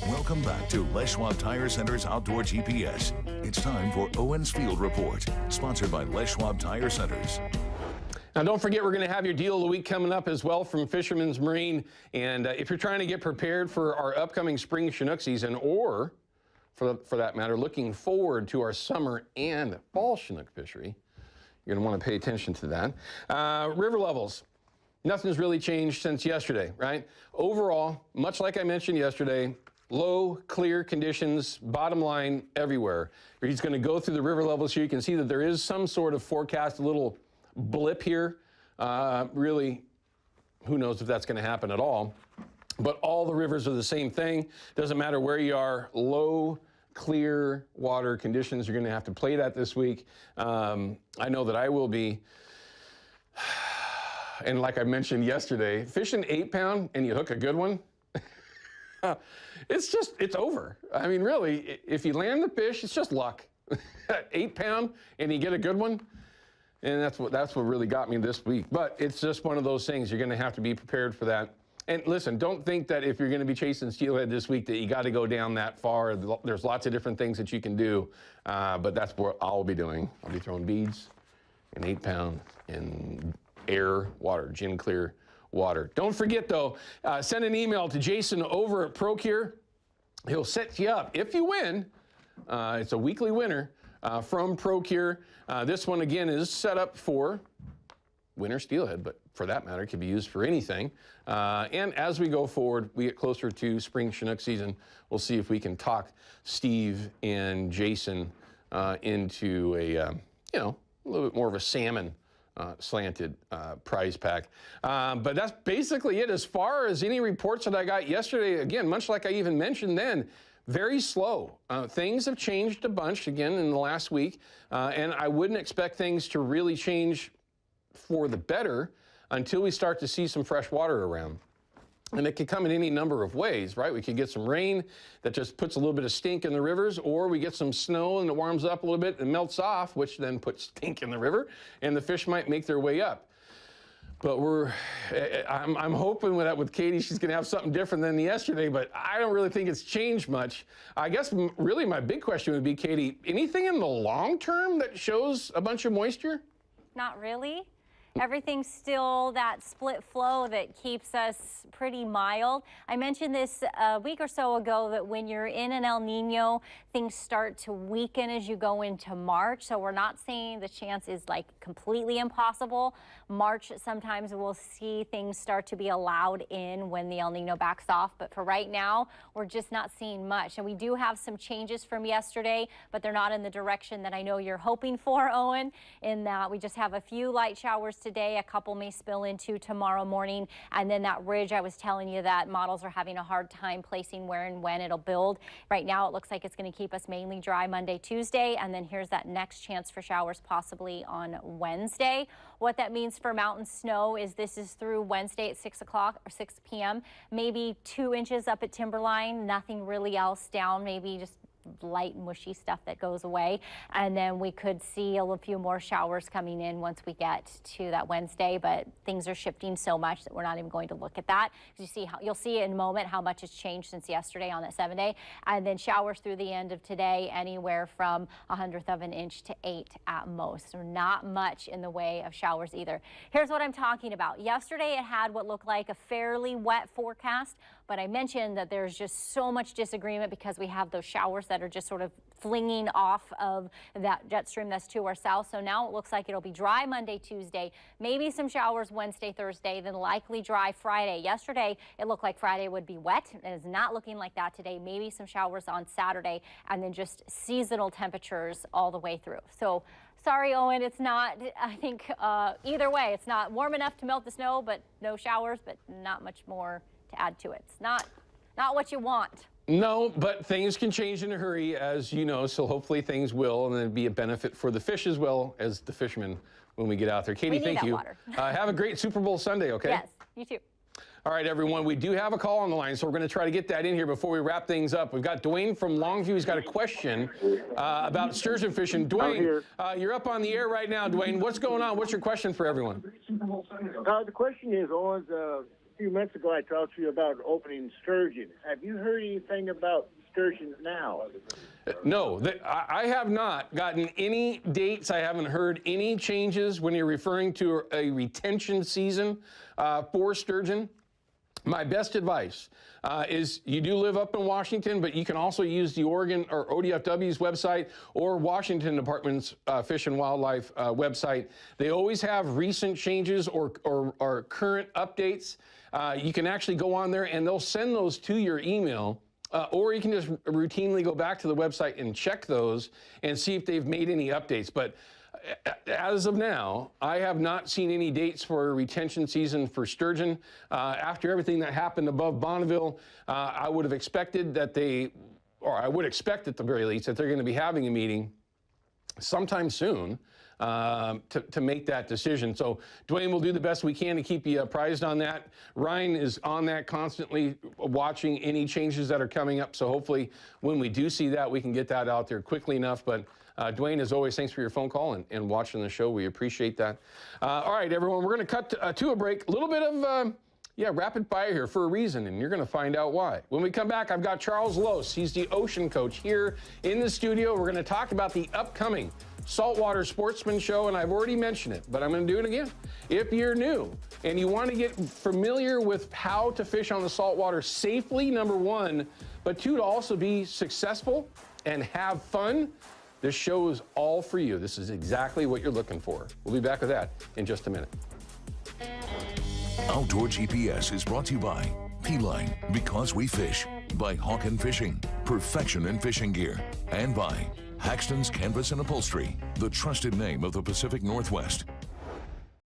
Welcome back to Les Schwab Tire Center's Outdoor GPS. It's time for Owin's Field Report, sponsored by Les Schwab Tire Centers. Now, don't forget, we're going to have your deal of the week coming up as well from Fisherman's Marine. And if you're trying to get prepared for our upcoming spring Chinook season, or for that matter, looking forward to our summer and fall Chinook fishery, you're going to want to pay attention to that. River levels. Nothing's really changed since yesterday, right? Overall, much like I mentioned yesterday, low, clear conditions, bottom line, everywhere. He's going to go through the river levels here. You can see that there is some sort of forecast, a little blip here. Really, who knows if that's going to happen at all. But all the rivers are the same thing. Doesn't matter where you are, low, clear water conditions. You're going to have to play that this week. I know that I will be. And like I mentioned yesterday, fishing 8-pound and you hook a good one, it's over. I mean, really, if you land the fish, it's just luck. 8-pound and you get a good one, and that's what really got me this week. But it's just one of those things. You're going to have to be prepared for that. And listen, don't think that if you're going to be chasing steelhead this week that you got to go down that far. There's lots of different things that you can do, but that's what I'll be doing. I'll be throwing beads and 8-pound in air water, gin clear water. Don't forget, though, send an email to Jason over at Procure. He'll set you up. If you win, it's a weekly winner from Procure. This one, again, is set up for winter steelhead, but for that matter, it can be used for anything. And as we go forward, we get closer to spring Chinook season, we'll see if we can talk Steve and Jason into a little bit more of a salmon slanted prize pack. But that's basically it as far as any reports that I got yesterday. Again, much like I even mentioned then, very slow. Things have changed a bunch again in the last week, and I wouldn't expect things to really change for the better until we start to see some fresh water around. And it could come in any number of ways, right? We could get some rain that just puts a little bit of stink in the rivers, or we get some snow and it warms up a little bit and melts off, which then puts stink in the river, and the fish might make their way up. But I'm hoping that with Katie, she's going to have something different than yesterday, but I don't really think it's changed much. I guess really my big question would be, Katie, anything in the long term that shows a bunch of moisture? Not really. Everything's still that split flow that keeps us pretty mild. I mentioned this a week or so ago that when you're in an El Nino, things start to weaken as you go into March. So we're not saying the chance is like completely impossible. March, sometimes we'll see things start to be allowed in when the El Nino backs off. But for right now, we're just not seeing much. And we do have some changes from yesterday, but they're not in the direction that I know you're hoping for, Owen, in that we just have a few light showers today. A couple may spill into tomorrow morning. And then that ridge, I was telling you that models are having a hard time placing where and when it'll build. Right now, it looks like it's going to keep us mainly dry Monday, Tuesday. And then here's that next chance for showers possibly on Wednesday. What that means for mountain snow is this is through Wednesday at 6 o'clock or 6 p.m. Maybe 2 inches up at Timberline, nothing really else down, maybe just light mushy stuff that goes away, and then we could see a few more showers coming in once we get to that Wednesday. But things are shifting so much that we're not even going to look at that. You'll see in a moment how much has changed since yesterday on that 7-day, and then showers through the end of today, anywhere from 1/100 of an inch to 8 at most. So not much in the way of showers either. Here's what I'm talking about. Yesterday it had what looked like a fairly wet forecast, but I mentioned that there's just so much disagreement because we have those showers that are just sort of flinging off of that jet stream that's to our south. So now it looks like it'll be dry Monday, Tuesday, maybe some showers Wednesday, Thursday, then likely dry Friday. Yesterday, it looked like Friday would be wet. It is not looking like that today. Maybe some showers on Saturday, and then just seasonal temperatures all the way through. So sorry, Owen, it's not, I think, either way, it's not warm enough to melt the snow, but no showers, but not much more to add to it. It's not what you want. No, but things can change in a hurry, as you know, so hopefully things will, and then it'd be a benefit for the fish as well as the fishermen when we get out there. Katie, thank you. Have a great Super Bowl Sunday, okay? Yes, you too. All right, everyone, we do have a call on the line, so we're going to try to get that in here before we wrap things up. We've got Dwayne from Longview. He's got a question about sturgeon fishing. Dwayne, you're up on the air right now, Dwayne. What's going on? What's your question for everyone? The question is, few months ago, I talked to you about opening sturgeon. Have you heard anything about sturgeon now? No, I have not gotten any dates. I haven't heard any changes when you're referring to a retention season for sturgeon. My best advice is you do live up in Washington, but you can also use the Oregon or ODFW's website or Washington Department's Fish and Wildlife website. They always have recent changes or current updates. You can actually go on there and they'll send those to your email. Or you can just routinely go back to the website and check those and see if they've made any updates. But as of now, I have not seen any dates for a retention season for sturgeon. After everything that happened above Bonneville, I would have expected that I would expect at the very least that they're going to be having a meeting sometime soon to make that decision. So Dwayne will do the best we can to keep you apprised on that. Ryan is on that constantly, watching any changes that are coming up. So hopefully when we do see that, we can get that out there quickly enough. But Dwayne, as always, thanks for your phone call and watching the show. We appreciate that. All right, everyone, we're going to cut to a break. A little bit of rapid fire here for a reason, and you're going to find out why. When we come back, I've got Charles Lose. He's the ocean coach here in the studio. We're going to talk about the upcoming Saltwater Sportsman Show, and I've already mentioned it, but I'm going to do it again. If you're new and you want to get familiar with how to fish on the saltwater safely, number one, but two, to also be successful and have fun, this show is all for you. This is exactly what you're looking for. We'll be back with that in just a minute. Outdoor GPS is brought to you by P-Line, because we fish, by Hawken Fishing, perfection in fishing gear, and by Haxton's Canvas and Upholstery, the trusted name of the Pacific Northwest.